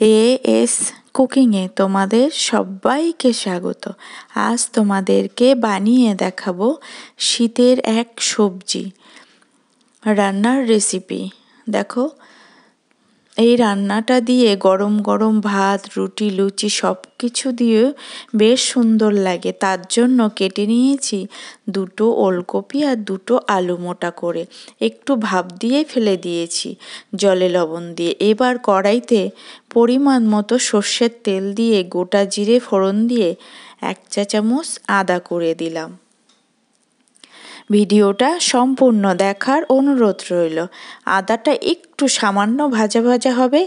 As কুকিংয়ে তোমাদের সবাইকে স্বাগত। আজ তোমাদেরকে বানিয়ে দেখাবো শীতের এক সবজি রান্নার রেসিপি। দেখো, এই রান্নাটা দিয়ে গরম গরম ভাত, রুটি, লুচি সব কিছু দিয়ে বেশ সুন্দর লাগে। তার জন্য কেটে নিয়েছি 2টো ওলকপি আর 2টো আলু মোটা করে, একটু ভাপ দিয়ে ফেলে দিয়েছি জলে লবণ দিয়ে। এবার কড়াইতে পরিমাণ মতো সর্ষের তেল দিয়ে গোটা জিরে ফোড়ন দিয়ে 1 চা চামচ আদা করে দিলাম। ভিডিওটা সম্পূর্ণ দেখার অনুরোধ রইল। আদাটা একটু সামান্য ভাজা ভাজা হবে,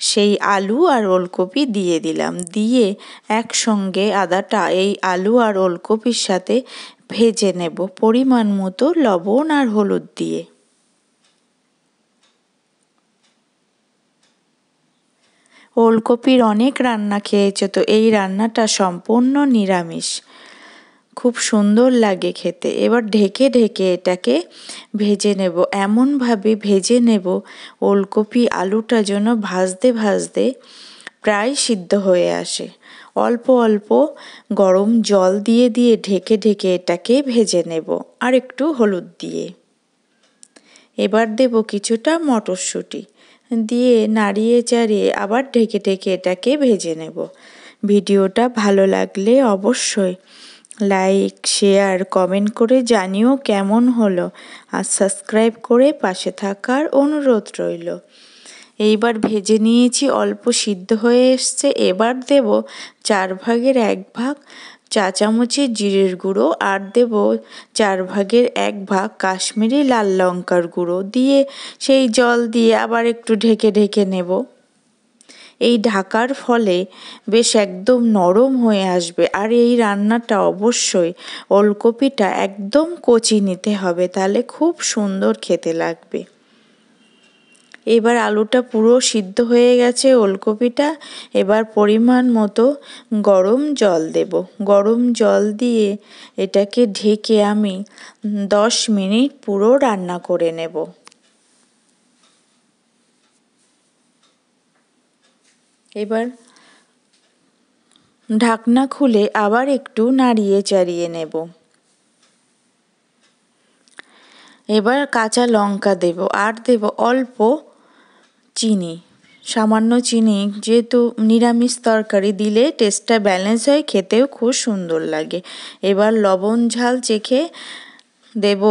সেই আলু আর ওলকপি দিয়ে দিলাম। দিয়ে একসঙ্গে আদাটা এই আলু আর ওলকপির সাথে ভেজে নেব পরিমাণ মতো লবণ আর হলুদ দিয়ে। ওলকপির অনেক রান্না খেয়েছো, তো এই রান্নাটা সম্পূর্ণ নিরামিষ, খুব সুন্দর লাগে খেতে। এবার ঢেকে ঢেকে এটাকে ভেজে নেব, এমনভাবে ভেজে নেব ওলকপি আলুটা যেন ভাজতে ভাজতে প্রায় সিদ্ধ হয়ে আসে। অল্প অল্প গরম জল দিয়ে দিয়ে ঢেকে ঢেকে এটাকে ভেজে নেব, আর একটু হলুদ দিয়ে। এবার দেব কিছুটা মটরশুঁটি দিয়ে নাড়িয়ে চাড়িয়ে আবার ঢেকে ঢেকে এটাকে ভেজে নেব। ভিডিওটা ভালো লাগলে অবশ্যই লাইক, শেয়ার, কমেন্ট করে জানিও কেমন হলো, আর সাবস্ক্রাইব করে পাশে থাকার অনুরোধ রইল। এইবার ভেজে নিয়েছি, অল্প সিদ্ধ হয়ে এসছে। এবার দেব 4 ভাগের 1 ভাগ চা চামচের জিরের গুঁড়ো, আর দেব 4 ভাগের 1 ভাগ কাশ্মীরি লাল লঙ্কার গুঁড়ো দিয়ে সেই জল দিয়ে আবার একটু ঢেকে ঢেকে নেব। এই ঢাকার ফলে বেশ একদম নরম হয়ে আসবে। আর এই রান্নাটা অবশ্যই ওলকপিটা একদম কচি নিতে হবে, তাহলে খুব সুন্দর খেতে লাগবে। এবার আলুটা পুরো সিদ্ধ হয়ে গেছে, ওলকপিটা। এবার পরিমাণ মতো গরম জল দেব। গরম জল দিয়ে এটাকে ঢেকে আমি 10 মিনিট পুরো রান্না করে নেব। এবার ঢাকনা খুলে আবার একটু নাড়িয়ে চাড়িয়ে নেব। এবার কাঁচা লঙ্কা দেব, আর দেব অল্প চিনি, সামান্য চিনি, যেহেতু নিরামিষ তরকারি দিলে টেস্টটা ব্যালেন্স হয়, খেতেও খুব সুন্দর লাগে। এবার লবণ ঝাল চেখে দেব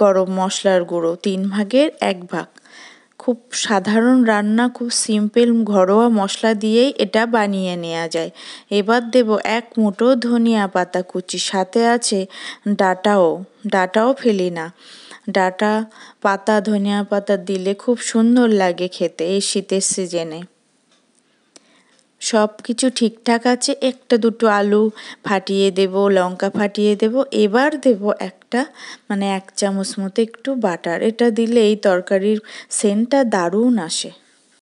গরম মশলার গুঁড়ো 3 ভাগের 1 ভাগ। খুব সাধারণ রান্না, খুব সিম্পল ঘরোয়া মশলা দিয়েই এটা বানিয়ে নেওয়া যায়। এবার দেব 1 মুঠো ধনিয়া পাতা কুচি, সাথে আছে ডাঁটাও ফেলি না। ডাঁটা পাতা, ধনিয়া পাতা দিলে খুব সুন্দর লাগে খেতে এই শীতের সিজনে। সব কিছু ঠিকঠাক আছে। 1-2টো আলু ফাটিয়ে দেব, লঙ্কা ফাটিয়ে দেব। এবার দেব 1 চামচ মতো একটু বাটার। এটা দিলে এই তরকারির সেন্টটা দারুণ আসে।